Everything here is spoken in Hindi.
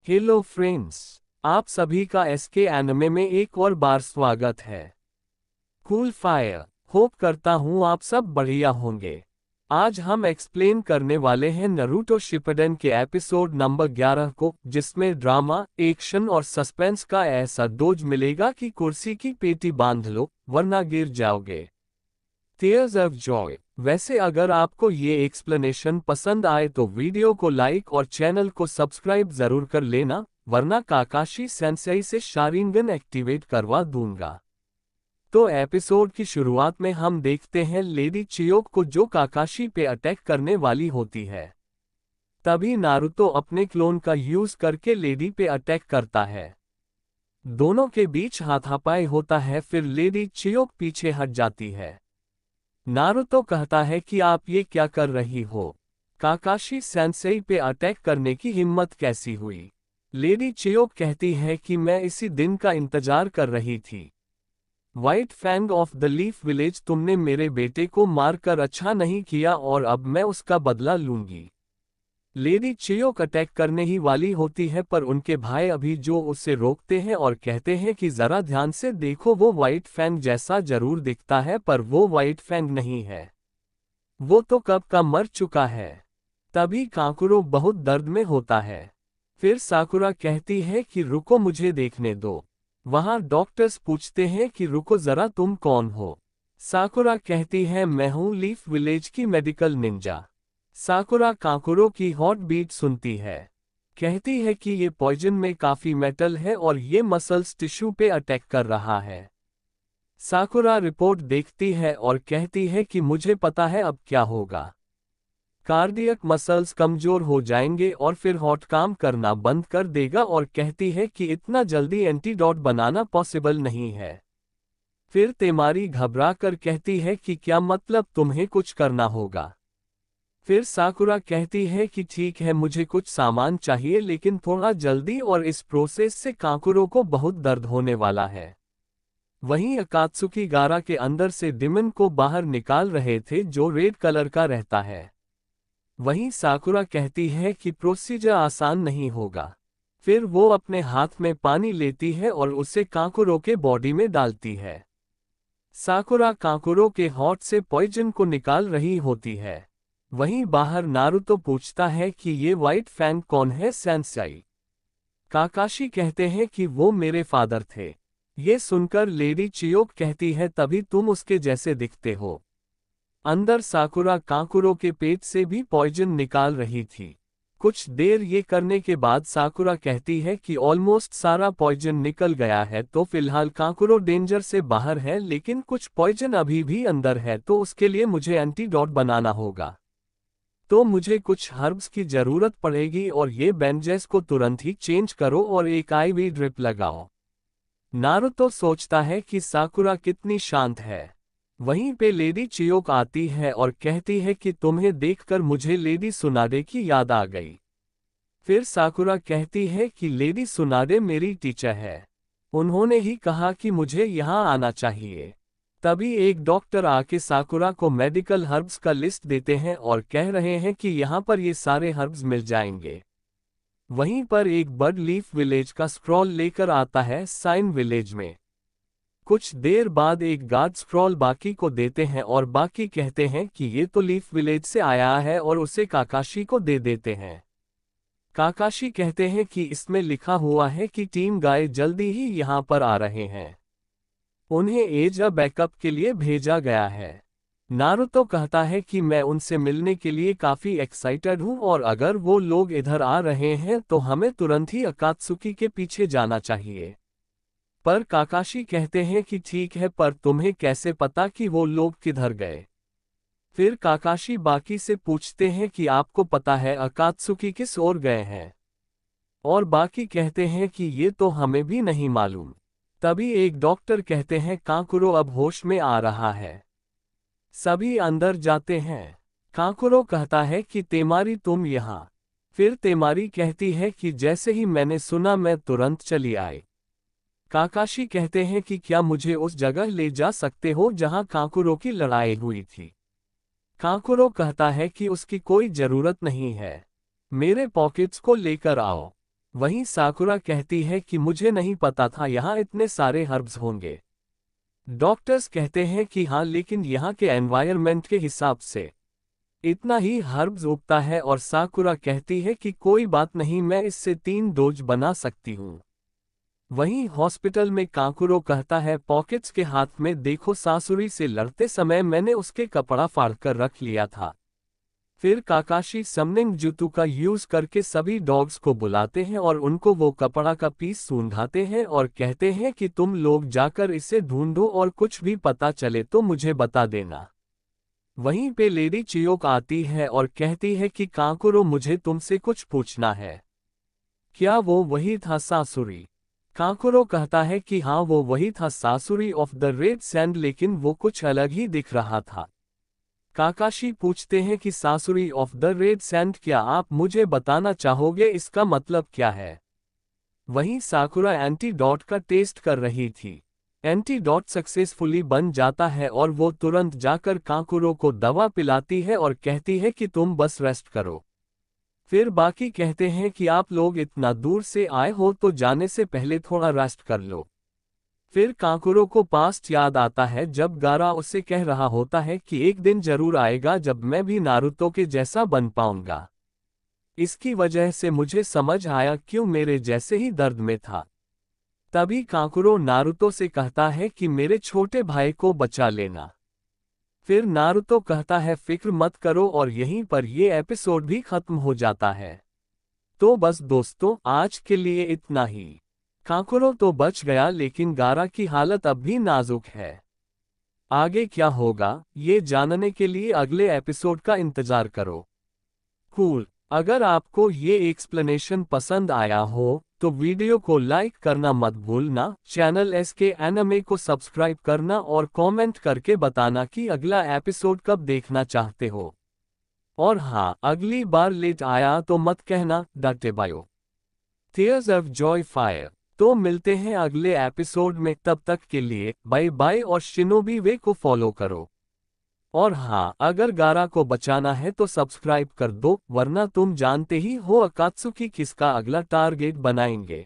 हेलो फ्रेंड्स, आप सभी का एसके एनिमे में एक और बार स्वागत है। कूल फायर, होप करता हूँ आप सब बढ़िया होंगे। आज हम एक्सप्लेन करने वाले हैं नारुतो शिपुडेन के एपिसोड नंबर 11 को, जिसमें ड्रामा, एक्शन और सस्पेंस का ऐसा डोज मिलेगा कि कुर्सी की पेटी बांध लो वरना गिर जाओगे। Tears of Joy. वैसे अगर आपको ये एक्सप्लेनेशन पसंद आए तो वीडियो को लाइक और चैनल को सब्सक्राइब जरूर कर लेना, वरना काकाशी सेंसेई से शारिंगन एक्टिवेट करवा दूंगा। तो एपिसोड की शुरुआत में हम देखते हैं लेडी चियोक को, जो काकाशी पे अटैक करने वाली होती है। तभी नारुतो अपने क्लोन का यूज करके लेडी पे अटैक करता है। दोनों के बीच हाथापाई होता है, फिर लेडी चियोक पीछे हट जाती है। नारुतो कहता है कि आप ये क्या कर रही हो? काकाशी सेंसेई पे अटैक करने की हिम्मत कैसी हुई? लेडी चियोक कहती है कि मैं इसी दिन का इंतजार कर रही थी। White Fang of the Leaf Village, तुमने मेरे बेटे को मारकर अच्छा नहीं किया और अब मैं उसका बदला लूंगी। लेडी चियोक अटैक करने ही वाली होती है, पर उनके भाई अभी जो उसे रोकते हैं और कहते हैं कि जरा ध्यान से देखो, वो व्हाइट फैंग जैसा जरूर दिखता है पर वो व्हाइट फैंग नहीं है, वो तो कब का मर चुका है। तभी काकुरो बहुत दर्द में होता है। फिर साकुरा कहती है कि रुको, मुझे देखने दो। वहां डॉक्टर्स पूछते हैं कि रुको जरा, तुम कौन हो? साकुरा कहती है मैं हूं लीफ विलेज की मेडिकल निंजा। साकुरा काकुरो की हॉट बीट सुनती है। कहती है कि ये पॉइजन में काफी मेटल है और ये मसल्स टिश्यू पे अटैक कर रहा है। साकुरा रिपोर्ट देखती है और कहती है कि मुझे पता है अब क्या होगा। कार्डियक मसल्स कमजोर हो जाएंगे और फिर हॉट काम करना बंद कर देगा, और कहती है कि इतना जल्दी एंटीडोट बनाना पॉसिबल नहीं है। फिर तेमारी घबरा कर कहती है कि क्या मतलब, तुम्हें कुछ करना होगा। फिर साकुरा कहती है कि ठीक है, मुझे कुछ सामान चाहिए लेकिन थोड़ा जल्दी, और इस प्रोसेस से काकुरो को बहुत दर्द होने वाला है। वहीं अकात्सुकी गारा के अंदर से डिमन को बाहर निकाल रहे थे, जो रेड कलर का रहता है। वहीं साकुरा कहती है कि प्रोसीजर आसान नहीं होगा। फिर वो अपने हाथ में पानी लेती है और उसे काकुरो के बॉडी में डालती है। साकुरा काकुरो के हॉट से पॉइजन को निकाल रही होती है। वहीं बाहर नारुतो पूछता है कि ये व्हाइट फैंग कौन है सेंसेई? काकाशी कहते हैं कि वो मेरे फादर थे। ये सुनकर लेडी चियोक कहती है तभी तुम उसके जैसे दिखते हो। अंदर साकुरा काकुरो के पेट से भी पॉइजन निकाल रही थी। कुछ देर ये करने के बाद साकुरा कहती है कि ऑलमोस्ट सारा पॉइजन निकल गया है, तो फिलहाल काकुरो डेंजर से बाहर है, लेकिन कुछ पॉइजन अभी भी अंदर है, तो उसके लिए मुझे एंटीडोट बनाना होगा। तो मुझे कुछ हर्ब्स की जरूरत पड़ेगी और ये बैंडेज को तुरंत ही चेंज करो और एक आईवी ड्रिप लगाओ। नारुतो सोचता है कि साकुरा कितनी शांत है। वहीं पे लेडी चियोक आती है और कहती है कि तुम्हें देखकर मुझे लेडी सुनाडे की याद आ गई। फिर साकुरा कहती है कि लेडी सुनाडे मेरी टीचर है, उन्होंने ही कहा कि मुझे यहाँ आना चाहिए। तभी एक डॉक्टर आके साकुरा को मेडिकल हर्ब्स का लिस्ट देते हैं और कह रहे हैं कि यहाँ पर ये सारे हर्ब्स मिल जाएंगे। वहीं पर एक बर्ड लीफ विलेज का स्क्रॉल लेकर आता है साइन विलेज में। कुछ देर बाद एक गार्ड स्क्रॉल बाकी को देते हैं और बाकी कहते हैं कि ये तो लीफ विलेज से आया है, और उसे काकाशी को दे देते हैं। काकाशी कहते हैं कि इसमें लिखा हुआ है कि टीम गाय जल्दी ही यहाँ पर आ रहे हैं, उन्हें एजा बैकअप के लिए भेजा गया है। नारुतो कहता है कि मैं उनसे मिलने के लिए काफी एक्साइटेड हूँ, और अगर वो लोग इधर आ रहे हैं तो हमें तुरंत ही अकात्सुकी के पीछे जाना चाहिए। पर काकाशी कहते हैं कि ठीक है, पर तुम्हें कैसे पता कि वो लोग किधर गए? फिर काकाशी बाकी से पूछते हैं कि आपको पता है अकात्सुकी किस ओर गए हैं? और बाकी कहते हैं कि ये तो हमें भी नहीं मालूम। तभी एक डॉक्टर कहते हैं काकुरो अब होश में आ रहा है। सभी अंदर जाते हैं। काकुरो कहता है कि तेमारी तुम यहाँ। फिर तेमारी कहती है कि जैसे ही मैंने सुना मैं तुरंत चली आई। काकाशी कहते हैं कि क्या मुझे उस जगह ले जा सकते हो जहां काकुरो की लड़ाई हुई थी? काकुरो कहता है कि उसकी कोई जरूरत नहीं है, मेरे पॉकेट्स को लेकर आओ। वहीं साकुरा कहती है कि मुझे नहीं पता था यहाँ इतने सारे हर्ब्स होंगे। डॉक्टर्स कहते हैं कि हाँ, लेकिन यहाँ के एनवायरनमेंट के हिसाब से इतना ही हर्ब्स उगता है, और साकुरा कहती है कि कोई बात नहीं, मैं इससे 3 डोज बना सकती हूँ। वहीं हॉस्पिटल में काकुरो कहता है, पॉकेट्स के हाथ में देखो, सासुरी से लड़ते समय मैंने उसके कपड़ा फाड़कर रख लिया था। फिर काकाशी समनिंग जुतु का यूज करके सभी डॉग्स को बुलाते हैं और उनको वो कपड़ा का पीस सूंघाते हैं और कहते हैं कि तुम लोग जाकर इसे ढूंढो और कुछ भी पता चले तो मुझे बता देना। वहीं पे लेडी चियोक आती है और कहती है कि काकुरो, मुझे तुमसे कुछ पूछना है। क्या वो वही था सासुरी? काकुरो कहता है कि हाँ, वो वही था, सासुरी ऑफ द रेड सैंड, लेकिन वो कुछ अलग ही दिख रहा था। काकाशी पूछते हैं कि सासुरी ऑफ द रेड सैंड, क्या आप मुझे बताना चाहोगे इसका मतलब क्या है? वहीं साकुरा एंटीडॉट का टेस्ट कर रही थी। एंटीडॉट सक्सेसफुली बन जाता है और वो तुरंत जाकर काकुरो को दवा पिलाती है और कहती है कि तुम बस रेस्ट करो। फिर बाकी कहते हैं कि आप लोग इतना दूर से आए हो तो जाने से पहले थोड़ा रेस्ट कर लो। फिर काकुरो को पास्ट याद आता है जब गारा उसे कह रहा होता है कि एक दिन जरूर आएगा जब मैं भी नारुतो के जैसा बन पाऊंगा। इसकी वजह से मुझे समझ आया क्यों मेरे जैसे ही दर्द में था। तभी काकुरो नारुतो से कहता है कि मेरे छोटे भाई को बचा लेना। फिर नारुतो कहता है, फिक्र मत करो, और यहीं पर ये एपिसोड भी खत्म हो जाता है। तो बस दोस्तों, आज के लिए इतना ही। काकुरो तो बच गया, लेकिन गारा की हालत अब भी नाजुक है। आगे क्या होगा ये जानने के लिए अगले एपिसोड का इंतजार करो। कूल। अगर आपको ये एक्सप्लेनेशन पसंद आया हो तो वीडियो को लाइक करना मत भूलना, चैनल एसके एनिमे को सब्सक्राइब करना और कमेंट करके बताना कि अगला एपिसोड कब देखना चाहते हो। और हाँ, अगली बार लेट आया तो मत कहना, डटे bio. Tears of Joy fire. तो मिलते हैं अगले एपिसोड में, तब तक के लिए बाय बाय, और शिनोबी वे को फॉलो करो। और हाँ, अगर गारा को बचाना है तो सब्सक्राइब कर दो, वरना तुम जानते ही हो अकात्सुकी किसका अगला टारगेट बनाएंगे।